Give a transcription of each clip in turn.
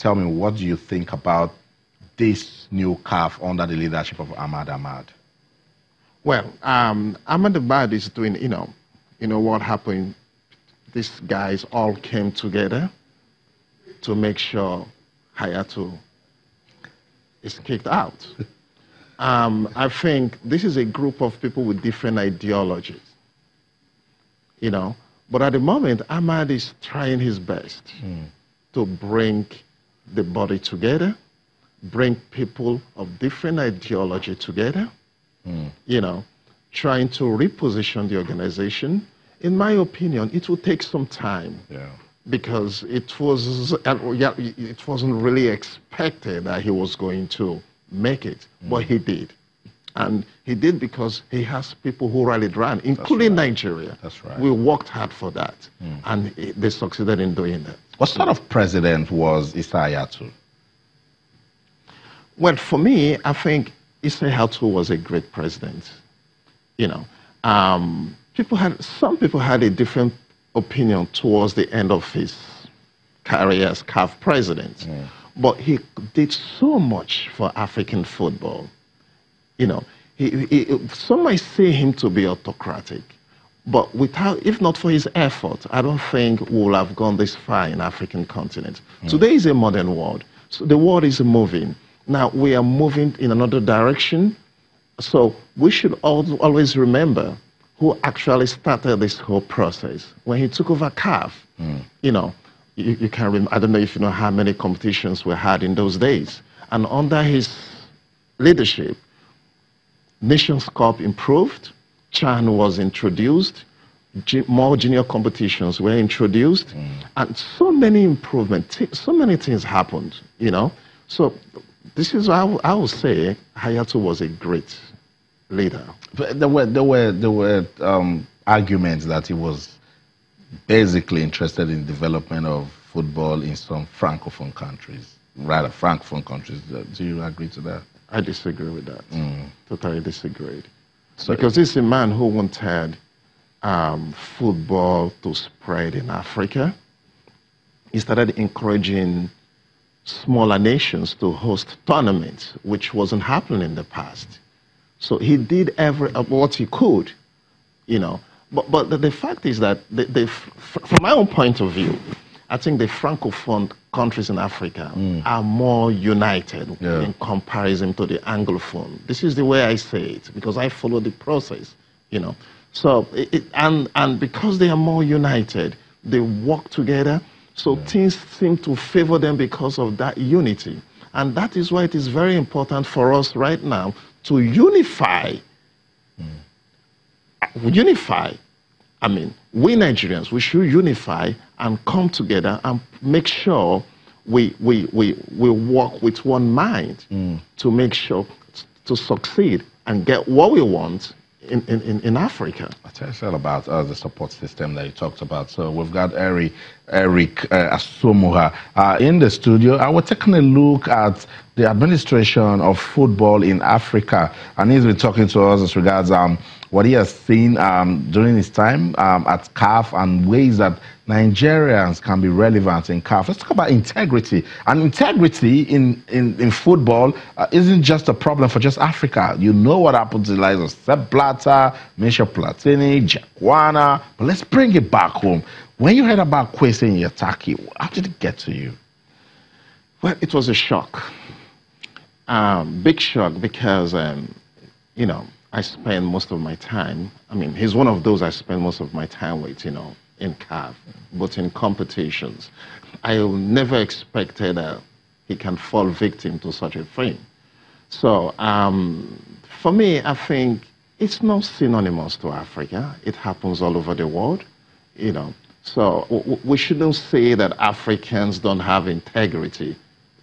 tell me, what do you think about this new CAF under the leadership of Ahmad? Well, Ahmad is doing, you know what happened. These guys all came together to make sure Hayatou is kicked out. I think this is a group of people with different ideologies, you know. But at the moment, Ahmad is trying his best to bring the body together, bring people of different ideology together, you know, trying to reposition the organization. In my opinion, it will take some time. Because it wasn't really expected that he was going to make it, but he did. And he did because he has people who rallied around, including Nigeria. That's right. We worked hard for that, and they succeeded in doing that. What sort of president was Issa Hayatou? Well, for me, I think Issa Hayatou was a great president. You know, some people had a different opinion towards the end of his career as CAF president. But he did so much for African football. You know, some might say him to be autocratic, but if not for his effort, I don't think we would have gone this far in African continent. Today is a modern world. So the world is moving. Now we are moving in another direction. So we should always remember who actually started this whole process. When he took over CAF, you know, you can remember, I don't know if you know how many competitions we had in those days. And under his leadership, Nations Cup improved, CHAN was introduced, more junior competitions were introduced, and so many improvements, so many things happened, you know. So this is why I would say Hayatou was a great leader. But there were arguments that he was basically interested in development of football in some francophone countries, rather francophone countries. Do you agree to that? I disagree with that. Totally disagreed. Because this is a man who wanted football to spread in Africa. He started encouraging smaller nations to host tournaments, which wasn't happening in the past. So he did what he could, you know. But the fact is that, from my own point of view, I think the francophone countries in Africa are more united in comparison to the anglophone. This is the way I say it, because I follow the process, you know. So, and because they are more united, they work together, so things seem to favor them because of that unity. And that is why it is very important for us right now to unify. I mean, we Nigerians, we should unify and come together and make sure we work with one mind to make sure to succeed and get what we want in Africa. I'll tell you all about the support system that you talked about. So we've got Eric Asomuha in the studio. I was taking a look at the administration of football in Africa, and he's been talking to us as regards what he has seen during his time at CAF and ways that Nigerians can be relevant in CAF. Let's talk about integrity. And integrity in football isn't just a problem for just Africa. You know what happened to the likes of Sepp Blatter, Michel Platini, Jackwana, but let's bring it back home. When you heard about Kwesi Nyataki, how did it get to you? Well, it was a shock. Big shock because, you know, I spend most of my time, I mean, he's one of those I spend most of my time with, you know, in CAF, but in competitions. I never expected he can fall victim to such a thing. So, for me, I think it's not synonymous to Africa. It happens all over the world, you know. So we shouldn't say that Africans don't have integrity.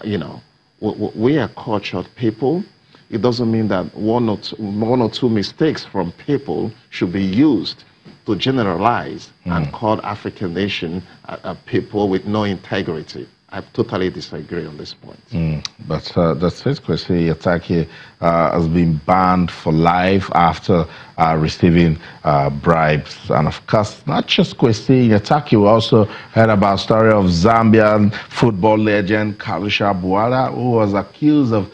You know, we are cultured people. It doesn't mean that one or two mistakes from people should be used to generalize and call African nation people with no integrity. I totally disagree on this point. But the first Kwesi Yataki has been banned for life after receiving bribes. And of course, not just Kwesi Yataki, we also heard about the story of Zambian football legend Kalusha Buala, who was accused of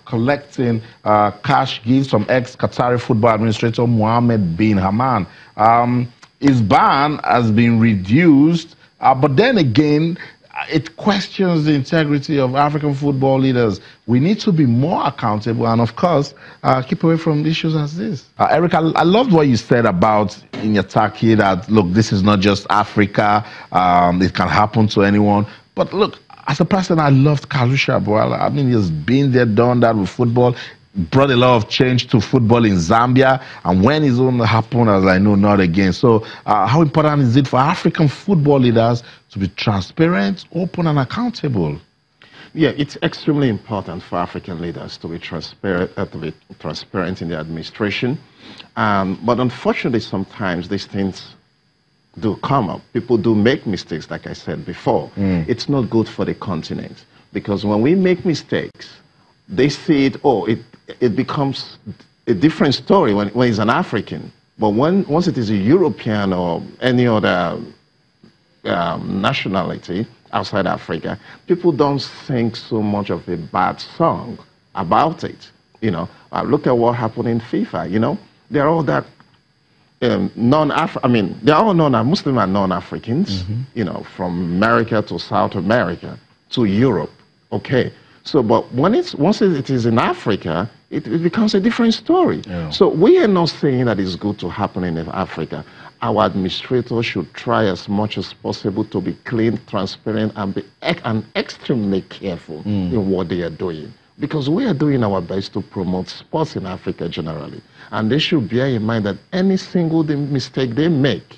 collecting cash gifts from ex-Qatari football administrator Mohammed bin Haman. His ban has been reduced, but then again, it questions the integrity of African football leaders. We need to be more accountable and, of course, keep away from issues as this. Eric, I loved what you said about Inyataki, that, look, this is not just Africa. It can happen to anyone. But, look, as a person, I loved Kalusha Buala. I mean, he's been there, done that with football, brought a lot of change to football in Zambia, and when his own happened, as I know, not again. So how important is it for African football leaders to be transparent, open, and accountable? Yeah, it's extremely important for African leaders to be transparent in the administration. But unfortunately, sometimes these things do come up. People do make mistakes, like I said before. It's not good for the continent, because when we make mistakes, they see it, it becomes a different story when it's an African. But once it is a European or any other nationality outside Africa, people don't sing so much of a bad song about it. You know, look at what happened in FIFA. You know, they're all that they're all Muslim and non-Africans. You know, from America to South America to Europe. Okay. So, but once it is in Africa, it becomes a different story. Yeah. So we are not saying that it's good to happen in Africa. Our administrators should try as much as possible to be clean, transparent, and extremely careful in what they are doing. Because we are doing our best to promote sports in Africa generally. And they should bear in mind that any single mistake they make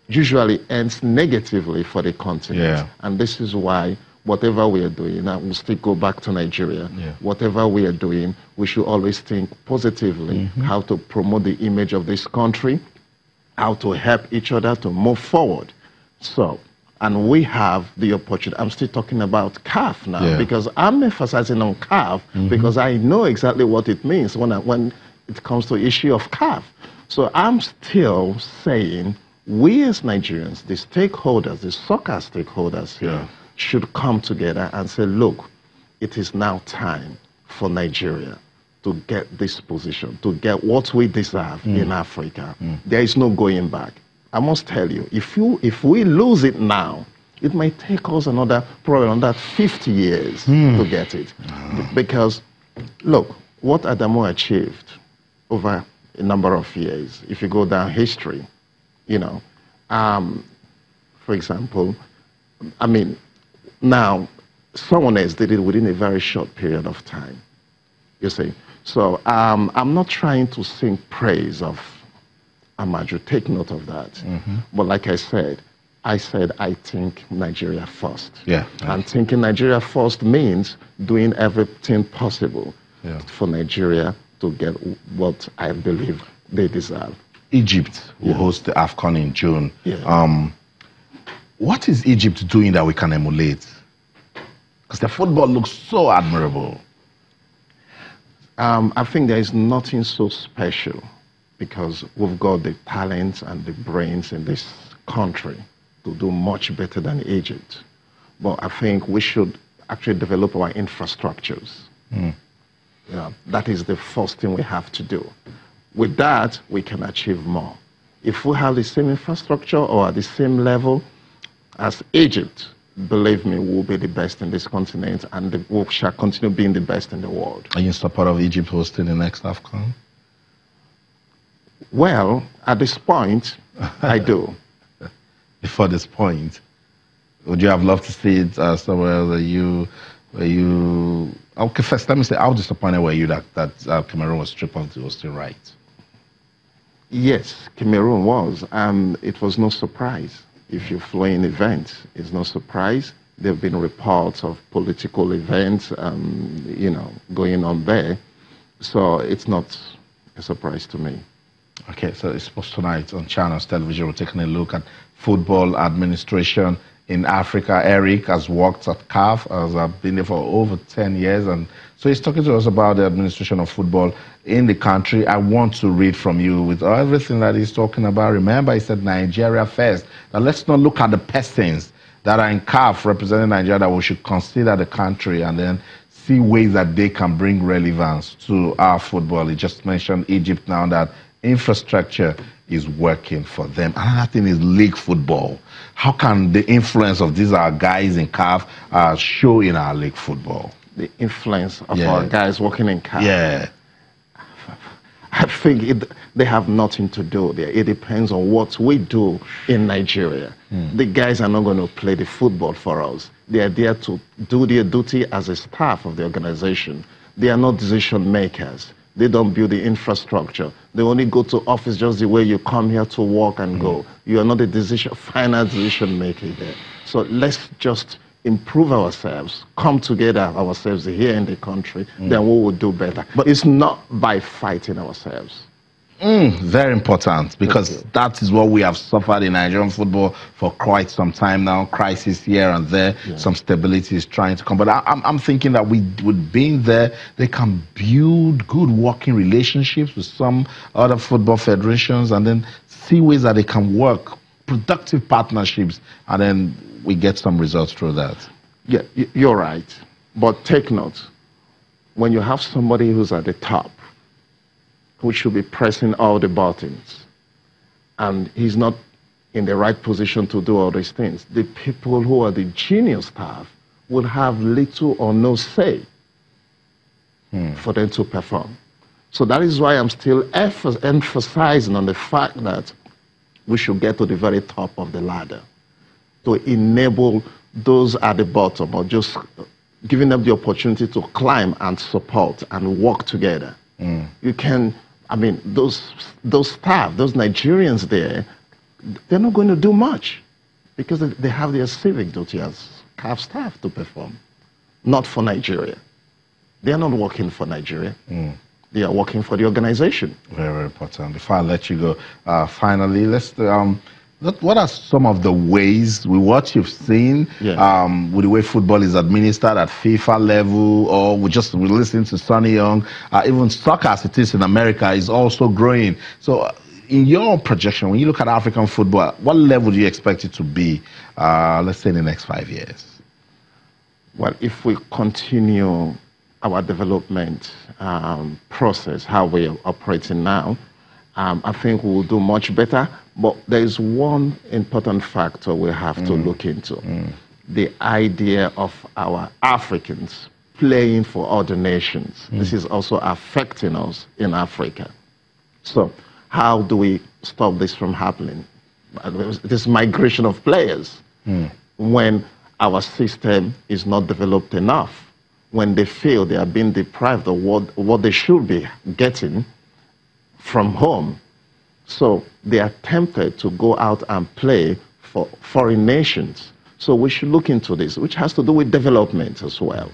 usually ends negatively for the continent. Yeah. And this is why whatever we are doing, now we'll still go back to Nigeria, whatever we are doing, we should always think positively how to promote the image of this country, how to help each other to move forward. So, and we have the opportunity. I'm still talking about CAF now because I'm emphasizing on CAF because I know exactly what it means when it comes to the issue of CAF. So I'm still saying we as Nigerians, the stakeholders, the soccer stakeholders here, should come together and say, look, it is now time for Nigeria to get this position, to get what we deserve in Africa. There is no going back. I must tell you, if we lose it now, it might take us probably another 50 years to get it. Because, look, what Adamo achieved over a number of years, if you go down history, you know, for example, I mean, now, someone else did it within a very short period of time, you see. So I'm not trying to sing praise of Amaju, take note of that. But like I said I think Nigeria first. Yeah. And thinking Nigeria first means doing everything possible for Nigeria to get what I believe they deserve. Egypt will host the AFCON in June. What is Egypt doing that we can emulate? Because their football looks so admirable. I think there is nothing so special because we've got the talents and the brains in this country to do much better than Egypt. But I think we should actually develop our infrastructures. You know, that is the first thing we have to do. With that, we can achieve more. If we have the same infrastructure or at the same level as Egypt, believe me, we'll be the best in this continent and we shall continue being the best in the world. Are you in support of Egypt hosting the next AFCON? Well, at this point, I do. Before this point, would you have loved to see it somewhere where you... Okay, first, let me say, how disappointed were you that Cameroon was stripped of the hosting right? Yes, Cameroon was, and it was no surprise. If you fly in events, it's no surprise. There have been reports of political events, you know, going on there. So it's not a surprise to me. Okay, so it's supposed tonight on Channels Television. We're taking a look at football administration in Africa. Eric has worked at CAF, has been there for over 10 years. And so he's talking to us about the administration of football in the country. I want to read from you with everything that he's talking about. Remember, he said Nigeria first. Now, let's not look at the persons that are in CAF representing Nigeria, that we should consider the country and then see ways that they can bring relevance to our football. He just mentioned Egypt now, that infrastructure is working for them. Another thing is league football. How can the influence of these our guys in CAF show in our league football? The influence of our guys working in CAF? Yeah. I think they have nothing to do there. It depends on what we do in Nigeria. The guys are not going to play the football for us. They are there to do their duty as a staff of the organization. They are not decision makers. They don't build the infrastructure. They only go to office just the way you come here to work and go. You are not a final decision maker there. So let's just improve ourselves, come together ourselves here in the country, then we will do better. But it's not by fighting ourselves. Very important, because that is what we have suffered in Nigerian football for quite some time now. Crisis here and there, some stability is trying to come. But I'm thinking that with being there, they can build good working relationships with some other football federations and then see ways that they can work, productive partnerships, and then we get some results through that. Yeah, you're right. But take note, when you have somebody who's at the top, who should be pressing all the buttons, and he's not in the right position to do all these things, the people who are the junior staff will have little or no say for them to perform. So that is why I'm still emphasizing on the fact that we should get to the very top of the ladder to enable those at the bottom, or just giving them the opportunity to climb and support and work together. You can, I mean, those staff, those Nigerians there, they're not going to do much because they have their civic duty as CAF staff to perform, not for Nigeria. They're not working for Nigeria. They are working for the organization. Very, very important. Before I let you go, finally, let's what are some of the ways, with what you've seen, with the way football is administered at FIFA level, or we listen to Sonny Young, even soccer as it is in America is also growing. So in your projection, when you look at African football, what level do you expect it to be, let's say, in the next 5 years? Well, if we continue our development process, how we're operating now, I think we will do much better. But there is one important factor we have to look into. The idea of our Africans playing for other nations. This is also affecting us in Africa. So how do we stop this from happening? This migration of players, when our system is not developed enough, when they feel they are being deprived of what they should be getting from home. So they are tempted to go out and play for foreign nations. So we should look into this, which has to do with development as well.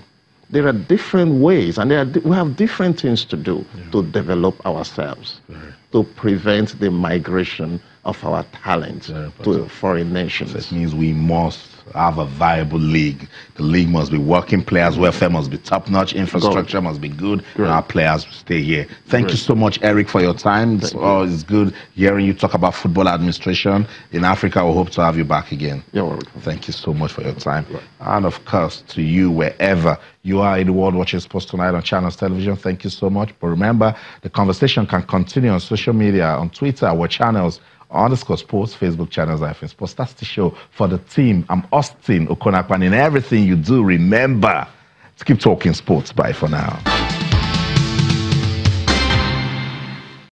There are different ways, and we have different things to do to develop ourselves, to prevent the migration of our talent to foreign nations. So it means we must have a viable league. The league must be working, players' welfare must be top-notch, infrastructure must be good, and our players stay here. Thank you so much, Eric, for your time. It's good hearing you talk about football administration in Africa. We hope to have you back again. You're welcome. Thank you so much for your time. And of course, to you, wherever you are in the world watching sports tonight on Channels Television, thank you so much. But remember, the conversation can continue on social media, on Twitter, our channels, _sports, Facebook channels, IFN Sports. That's the show for the team. I'm Austin Okonakwan. In everything you do, remember to keep talking sports. Bye for now.